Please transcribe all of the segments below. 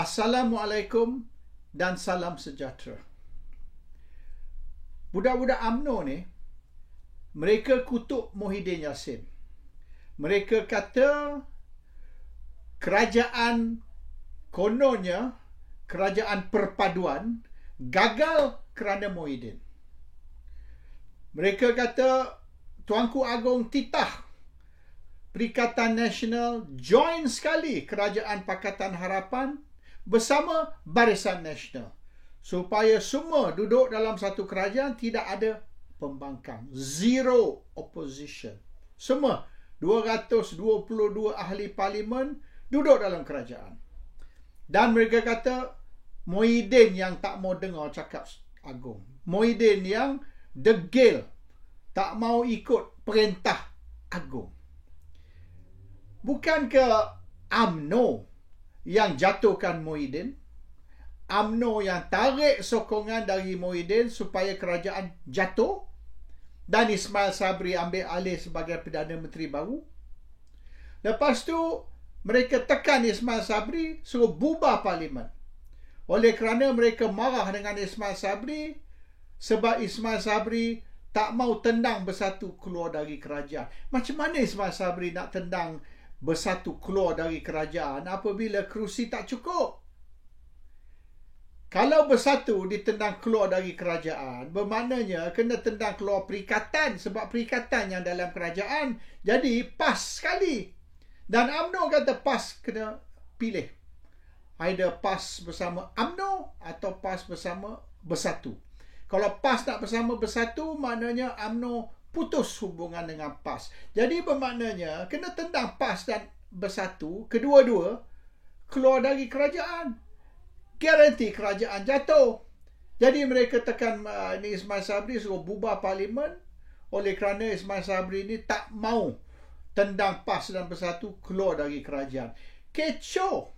Assalamualaikum dan salam sejahtera. Budak-budak UMNO ni, mereka kutuk Muhyiddin Yassin. Mereka kata kerajaan kononnya, kerajaan perpaduan, gagal kerana Muhyiddin. Mereka kata Tuanku Agong titah Perikatan Nasional join sekali Kerajaan Pakatan Harapan bersama Barisan Nasional supaya semua duduk dalam satu kerajaan, tidak ada pembangkang, zero opposition. Semua 222 ahli parlimen duduk dalam kerajaan. Dan mereka kata Muhyiddin yang tak mau dengar cakap Agong. Muhyiddin yang degil, tak mau ikut perintah Agong. Bukan ke UMNO yang jatuhkan Muhyiddin? UMNO yang tarik sokongan dari Muhyiddin supaya kerajaan jatuh dan Ismail Sabri ambil alih sebagai Perdana Menteri baru. Lepas tu mereka tekan Ismail Sabri suruh bubar parlimen. Oleh kerana mereka marah dengan Ismail Sabri sebab Ismail Sabri tak mau tendang bersatu keluar dari kerajaan. Macam mana Ismail Sabri nak tendang bersatu keluar dari kerajaan apabila kerusi tak cukup? Kalau bersatu ditendang keluar dari kerajaan, bermaknanya kena tendang keluar perikatan, sebab perikatan yang dalam kerajaan jadi PAS sekali. Dan UMNO kata PAS kena pilih. Either PAS bersama UMNO atau PAS bersama Bersatu. Kalau PAS nak bersama Bersatu, maknanya UMNO putus hubungan dengan PAS. Jadi bermaknanya kena tendang PAS dan Bersatu, kedua-dua keluar dari kerajaan. Garanti kerajaan jatuh. Jadi mereka tekan Ismail Sabri suruh bubar parlimen oleh kerana Ismail Sabri ni tak mau tendang PAS dan Bersatu keluar dari kerajaan. Kecoh.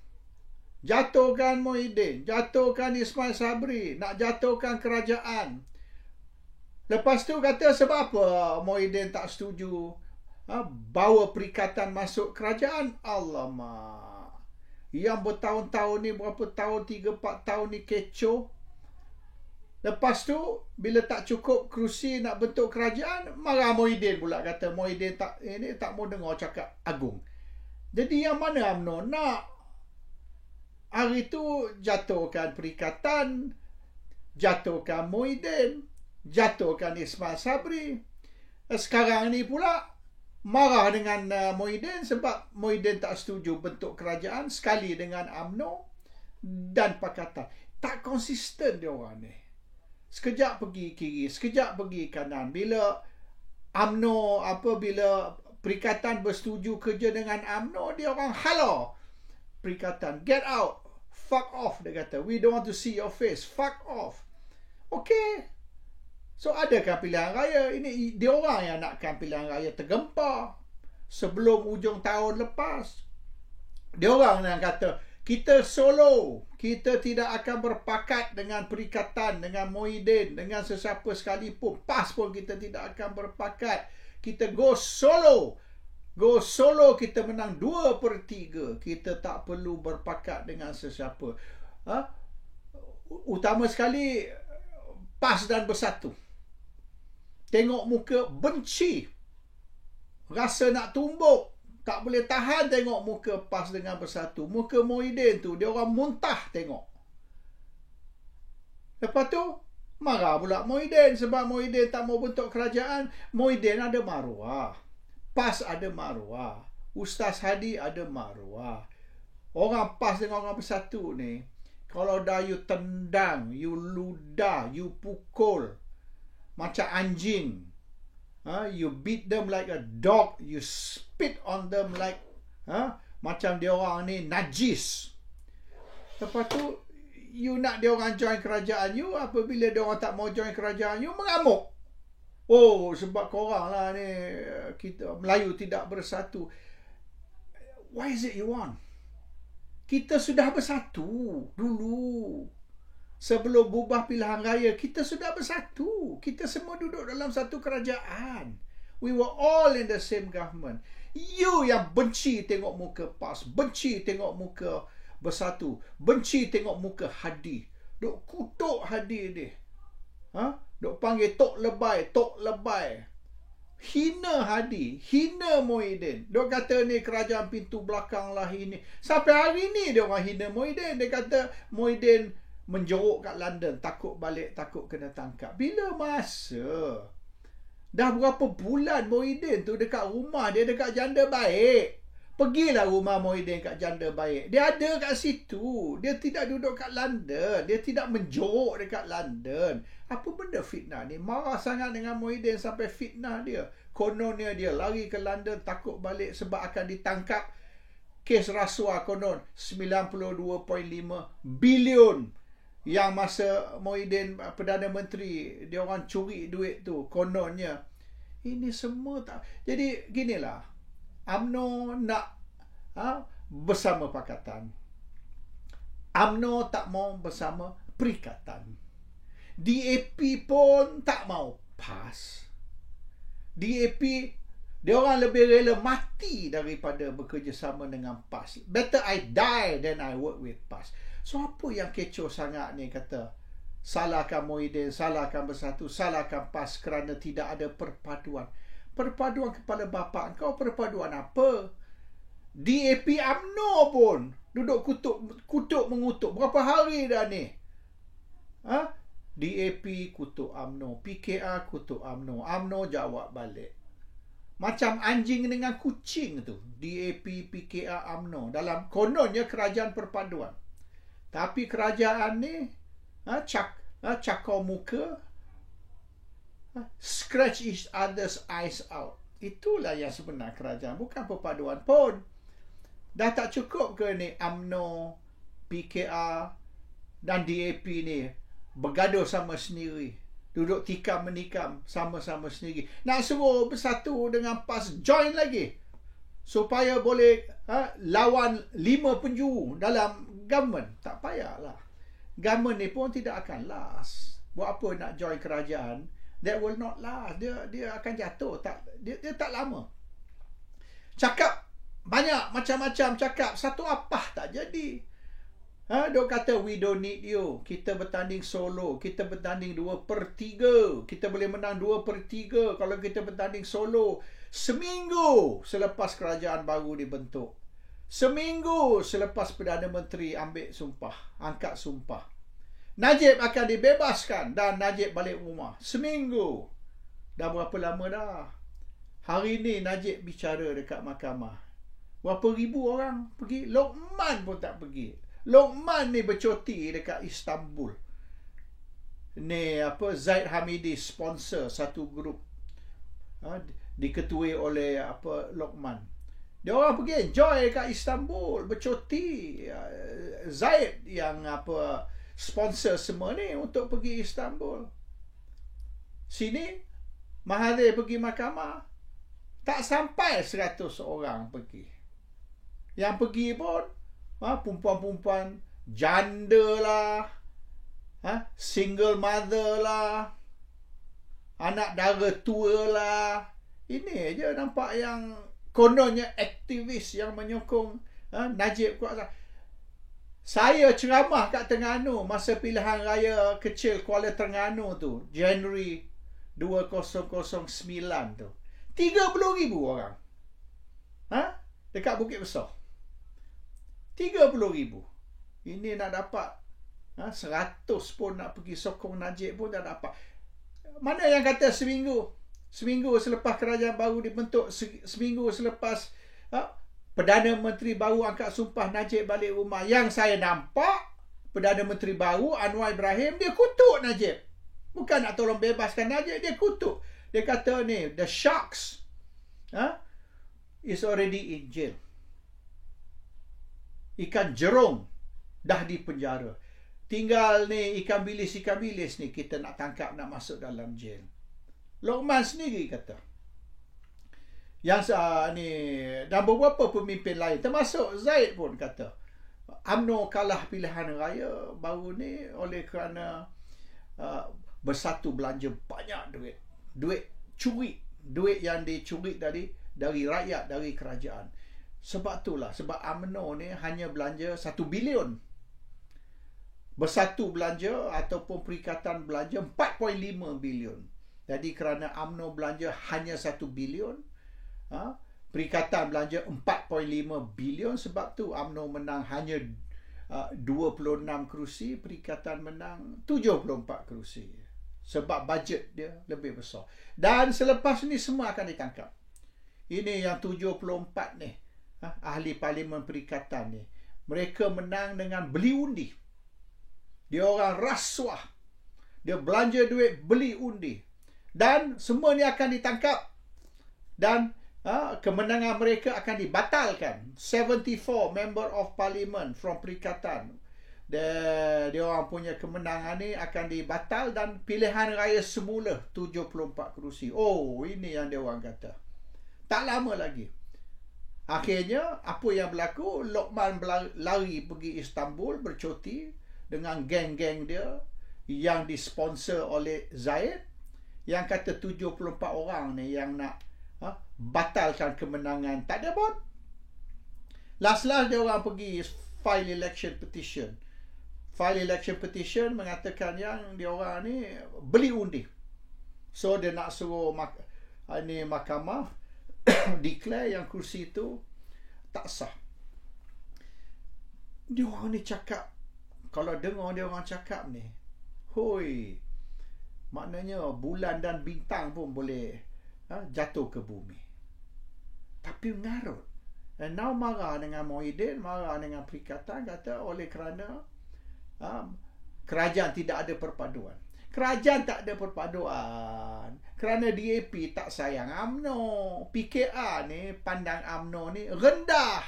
Jatuhkan Muhyiddin, jatuhkan Ismail Sabri, nak jatuhkan kerajaan. Lepas tu kata sebab apa Muhyiddin tak setuju bawa perikatan masuk kerajaan? Alamak. Yang bertahun-tahun ni, berapa tahun, 3-4 tahun ni kecoh. Lepas tu bila tak cukup kerusi nak bentuk kerajaan, marah Muhyiddin pula, kata Muhyiddin tak mau dengar cakap Agong. Jadi yang mana UMNO nak? Hari tu jatuhkan perikatan, jatuhkan Muhyiddin, jatuhkan Ismail Sabri. Sekarang ni pula marah dengan Muhyiddin sebab Muhyiddin tak setuju bentuk kerajaan sekali dengan UMNO dan Pakatan. Tak konsisten dia orang ni. Sekejap pergi kiri, sekejap pergi kanan. Bila UMNO bila Perikatan bersetuju kerja dengan UMNO, dia orang halau Perikatan, get out, fuck off, dia kata. We don't want to see your face, fuck off. Okay. So adakah pilihan raya? Ini dia orang yang nakkan pilihan raya tergempar sebelum ujung tahun lepas. Dia orang yang kata kita solo, kita tidak akan berpakat dengan Perikatan, dengan Muhyiddin, dengan sesiapa sekalipun. PAS pun kita tidak akan berpakat. Kita go solo. Go solo, kita menang 2/3. Kita tak perlu berpakat dengan sesiapa. Utama sekali PAS dan Bersatu. Tengok muka benci, rasa nak tumbuk, tak boleh tahan tengok muka PAS dengan Bersatu. Muka Muhyiddin tu, dia orang muntah tengok. Lepas tu marah pula Muhyiddin sebab Muhyiddin tak mau bentuk kerajaan. Muhyiddin ada maruah, PAS ada maruah, Ustaz Hadi ada maruah. Orang PAS dengan orang Bersatu ni, kalau dah you tendang, you ludah, you pukul macam anjing, you beat them like a dog, you spit on them like macam dia orang ni najis. Lepas tu you nak dia orang join kerajaan you, apabila dia orang tak mau join kerajaan you, mengamuk. Oh, sebab korang lah ni, kita Melayu tidak bersatu. Why is it you want? Kita sudah bersatu dulu. Sebelum bubar pilihan raya, kita sudah bersatu. Kita semua duduk dalam satu kerajaan. We were all in the same government. You yang benci tengok muka PAS, benci tengok muka bersatu. Benci tengok muka Hadi. Duk kutuk Hadi ni. Duk panggil Tok Lebay. Hina Hadi, hina Muhyiddin. Dia kata ni kerajaan pintu belakang lah ini. Sampai hari ni dia orang hina Muhyiddin. Dia kata Muhyiddin menjeruk kat London, takut balik, takut kena tangkap. Bila masa? Dah berapa bulan Muhyiddin tu dekat rumah dia dekat Janda Baik. Pergilah rumah Muhyiddin kat Janda Baik. Dia ada kat situ. Dia tidak duduk kat London. Dia tidak menjorok dekat London. Apa benda fitnah ni? Marah sangat dengan Muhyiddin sampai fitnah dia. Kononnya dia lari ke London takut balik sebab akan ditangkap. Kes rasuah konon 92.5 bilion. Yang masa Muhyiddin Perdana Menteri, dia orang curi duit tu. Kononnya. Ini semua tak. Jadi ginilah. UMNO nak bersama Pakatan. UMNO tak mau bersama Perikatan. DAP pun tak mau PAS. DAP, dia orang lebih rela mati daripada bekerjasama dengan PAS. Better I die than I work with PAS. So apa yang kecoh sangat ni kata salahkan Muhyiddin, salahkan Bersatu, salahkan PAS kerana tidak ada perpaduan. Perpaduan kepala bapa kau, perpaduan apa? DAP UMNO pun duduk kutuk mengutuk. Berapa hari dah ni? DAP kutuk UMNO, PKR kutuk UMNO. UMNO jawab balik. Macam anjing dengan kucing tu. DAP, PKR, UMNO. Dalam kononnya kerajaan perpaduan. Tapi kerajaan ni cakar muka, scratch each other's eyes out. Itulah yang sebenar kerajaan. Bukan perpaduan pun. Dah tak cukup ke ni UMNO, PKR dan DAP ni bergaduh sama sendiri. Duduk tikam menikam sama-sama sendiri. Nak suruh Bersatu dengan PAS join lagi. Supaya boleh lawan 5 penjuru dalam government. Tak payahlah. Government ni pun tidak akan last. Buat apa nak join kerajaan? That will not last. Dia akan jatuh. Dia tak lama. Cakap banyak macam-macam cakap. Satu apa tak jadi. Dia kata we don't need you. Kita bertanding solo. Kita bertanding 2/3. Kita boleh menang 2/3 kalau kita bertanding solo. Seminggu selepas kerajaan baru dibentuk. Seminggu selepas Perdana Menteri ambil sumpah. Angkat sumpah. Najib akan dibebaskan dan Najib balik rumah. Seminggu. Dah berapa lama dah? Hari ni Najib bicara dekat mahkamah. Berapa ribu orang pergi? Lokman pun tak pergi. Lokman ni bercuti dekat Istanbul. Ni Zaid Hamidi sponsor satu grup. Diketuai oleh Lokman. Dia orang pergi enjoy dekat Istanbul, bercuti. Zaid yang sponsor semua ni untuk pergi Istanbul. Sini Mahathir pergi mahkamah, tak sampai 100 orang pergi. Yang pergi pun perempuan-perempuan janda lah, single mother lah, anak dara tua lah. Ini je nampak yang kononnya aktivis yang menyokong Najib kuat. Saya ceramah kat Terengganu masa pilihan raya kecil Kuala Terengganu tu, Januari 2009 tu. 30,000 orang. Dekat Bukit Besar. 30,000. Ini nak dapat 100 pun nak pergi sokong Najib pun tak dapat. Mana yang kata seminggu selepas kerajaan baru dibentuk, seminggu selepas Perdana Menteri baru angkat sumpah, Najib balik rumah. Yang saya nampak Perdana Menteri baru Anwar Ibrahim, dia kutuk Najib. Bukan nak tolong bebaskan Najib, dia kutuk. Dia kata ni, the sharks is already in jail. Ikan jerung dah di penjara. Tinggal ni ikan bilis ni kita nak tangkap, nak masuk dalam jail. Lokman sendiri kata. Yang ni dan beberapa pemimpin lain termasuk Zaid pun kata UMNO kalah pilihan raya baru ni oleh kerana Bersatu belanja banyak duit curi, duit yang dicuri dari rakyat, dari kerajaan. Sebab itulah, sebab UMNO ni hanya belanja 1 bilion. Bersatu belanja ataupun perikatan belanja 4.5 bilion. Jadi kerana UMNO belanja hanya 1 bilion, perikatan belanja 4.5 bilion, sebab tu UMNO menang hanya 26 kerusi, perikatan menang 74 kerusi. Sebab bajet dia lebih besar. Dan selepas ni semua akan ditangkap. Ini yang 74 ni, ahli parlimen perikatan ni. Mereka menang dengan beli undi. Dia orang rasuah. Dia belanja duit beli undi. Dan semua ni akan ditangkap. Dan kemenangan mereka akan dibatalkan. 74 member of parliament from perikatan. Dia orang punya kemenangan ni akan dibatal dan pilihan raya semula 74 kerusi. Oh, ini yang dia orang kata. Tak lama lagi. Akhirnya, apa yang berlaku? Lokman lari pergi Istanbul bercuti dengan geng-geng dia yang disponsor oleh Zayed, yang kata 74 orang ni yang nak batalkan kemenangan. Tak ada pun. Last dia orang pergi file election petition. File election petition mengatakan yang dia orang ni beli undi. So dia nak suruh mahkamah declare yang kursi itu tak sah. Dia orang ni cakap, kalau dengar dia orang cakap ni, hoi, maknanya bulan dan bintang pun boleh jatuh ke bumi. Tapi mengarut. And now marah dengan Muhyiddin, marah dengan perikatan, kata oleh kerana kerajaan tidak ada perpaduan. Kerajaan tak ada perpaduan kerana DAP tak sayang UMNO. PKR ni pandang UMNO ni rendah.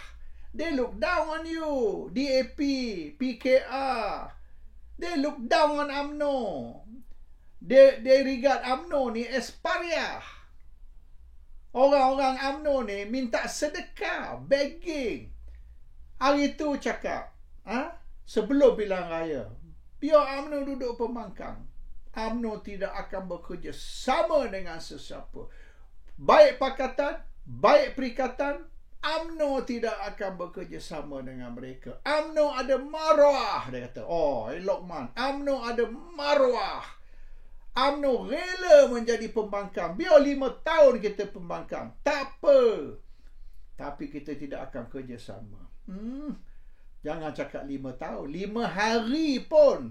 They look down on you. DAP, PKR, they look down on UMNO. They regard UMNO ni as pariah. Orang-orang UMNO ni minta sedekah, begging. Hari tu cakap, sebelum pilihan raya, biar UMNO duduk pembangkang. UMNO tidak akan bekerja sama dengan sesiapa. Baik pakatan, baik perikatan, UMNO tidak akan bekerja sama dengan mereka. UMNO ada maruah, dia kata. Oh, Lokman, UMNO ada maruah. UMNO rela menjadi pembangkang. Biar 5 tahun kita pembangkang. Tak apa. Tapi kita tidak akan kerja sama. Jangan cakap 5 tahun. 5 hari pun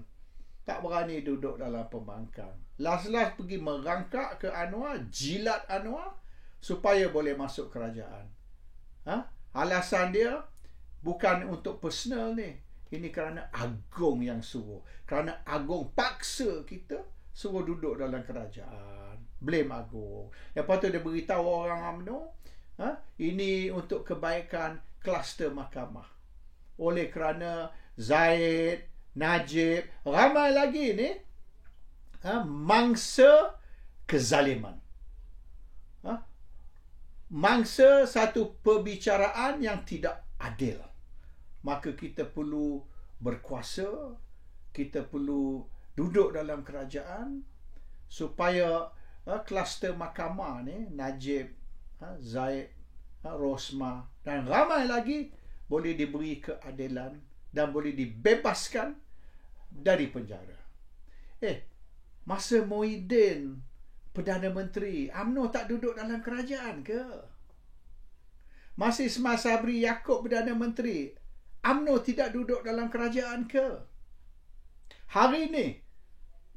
tak berani duduk dalam pembangkang. Last pergi merangkak ke Anwar, jilat Anwar supaya boleh masuk kerajaan. Alasan dia bukan untuk personal ni. Ini kerana Agong yang suruh. Kerana Agong paksa kita suruh duduk dalam kerajaan. Blame Agong. Lepas tu dia beritahu orang UMNO, ini untuk kebaikan kluster mahkamah. Oleh kerana Zayed, Najib, ramai lagi ni mangsa kezaliman. Mangsa satu perbicaraan yang tidak adil. Maka kita perlu berkuasa, kita perlu duduk dalam kerajaan supaya kluster mahkamah ni, Najib, Zayed, Rosmah dan ramai lagi boleh diberi keadilan dan boleh dibebaskan dari penjara. Masa Muhyiddin Perdana Menteri, UMNO tak duduk dalam kerajaan ke? Masa Ismail Sabri Yaakob Perdana Menteri, UMNO tidak duduk dalam kerajaan ke? Hari ini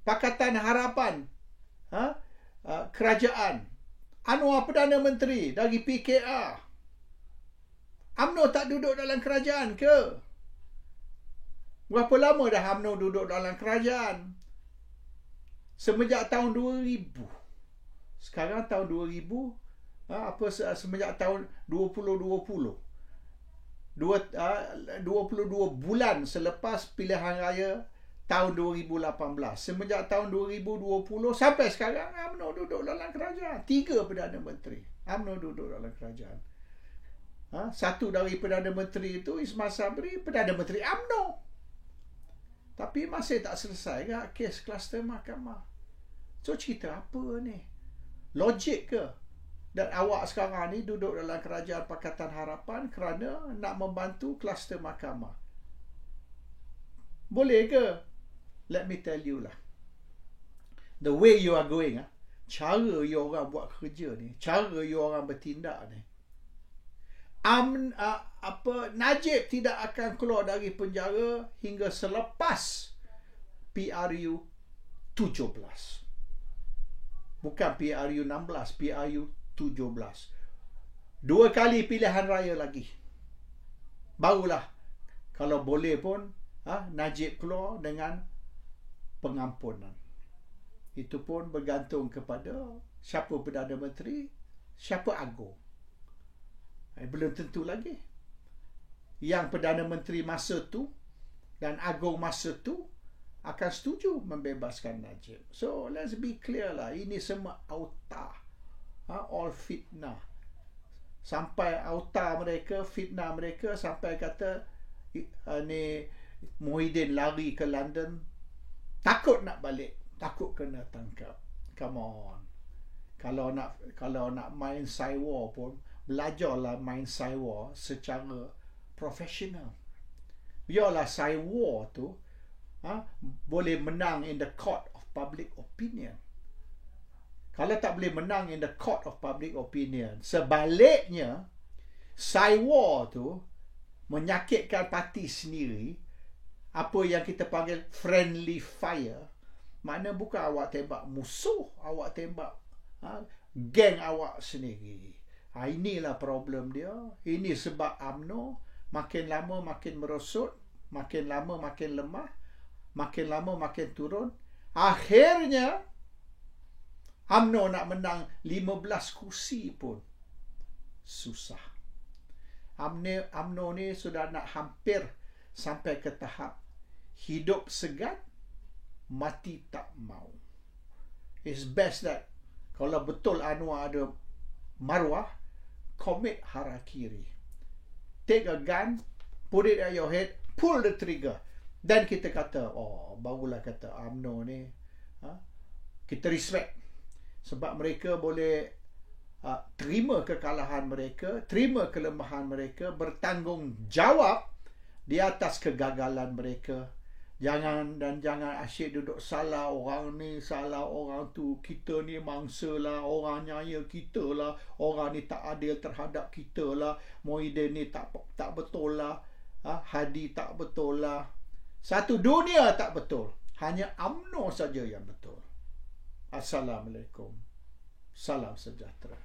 Pakatan Harapan kerajaan, Anwar Perdana Menteri dari PKR, UMNO tak duduk dalam kerajaan ke? Berapa lama dah UMNO duduk dalam kerajaan? Semenjak tahun 2000. Sekarang tahun 2000, semenjak tahun 2020. 22 bulan selepas pilihan raya tahun 2018. Semenjak tahun 2020 sampai sekarang UMNO duduk dalam kerajaan. 3 Perdana Menteri UMNO duduk dalam kerajaan. Satu dari Perdana Menteri itu Ismail Sabri, Perdana Menteri UMNO. Tapi masih tak selesai kes kluster mahkamah. So cerita apa ni? Logik ke? Dan awak sekarang ni duduk dalam Kerajaan Pakatan Harapan kerana nak membantu kluster mahkamah. Boleh ke? Let me tell you lah. The way you are going, cara you orang buat kerja ni, cara you orang bertindak ni, Najib tidak akan keluar dari penjara hingga selepas PRU 17. Bukan PRU 16, PRU 17. 2 kali pilihan raya lagi. Barulah kalau boleh pun Najib keluar dengan pengampunan. Itu pun bergantung kepada siapa Perdana Menteri, siapa Agong. Belum tentu lagi. Yang Perdana Menteri masa tu dan Agong masa tu akan setuju membebaskan Najib. So, let's be clear lah. Ini semua auta. All fitnah. Sampai auta mereka, fitnah mereka, sampai kata Muhyiddin lari ke London. Takut nak balik. Takut kena tangkap. Come on. Kalau nak main cyber pun, belajarlah main cyber secara profesional. Biarlah cyber tu boleh menang in the court of public opinion. Kalau tak boleh menang in the court of public opinion, sebaliknya cyber tu menyakitkan parti sendiri, apa yang kita panggil friendly fire. Makna bukan awak tembak musuh, awak tembak geng awak sendiri. Inilah problem dia. Ini sebab UMNO makin lama makin merosot, makin lama makin lemah, makin lama makin turun. Akhirnya UMNO nak menang 15 kursi pun susah. UMNO ni sudah nak hampir sampai ke tahap hidup segan, mati tak mau. It's best that kalau betul Anwar ada maruah, commit harakiri. Take a gun, put it at your head, pull the trigger. Dan kita kata, barulah kata UMNO ni, kita respect. Sebab mereka boleh terima kekalahan mereka, terima kelemahan mereka, bertanggungjawab di atas kegagalan mereka. Jangan asyik duduk salah orang ni, salah orang tu, kita ni mangsa lah, orang nyaya kita lah, orang ni tak adil terhadap kita lah, Muhyiddin ni tak betul lah, Hadi tak betul lah. Satu dunia tak betul. Hanya UMNO saja yang betul. Assalamualaikum. Salam sejahtera.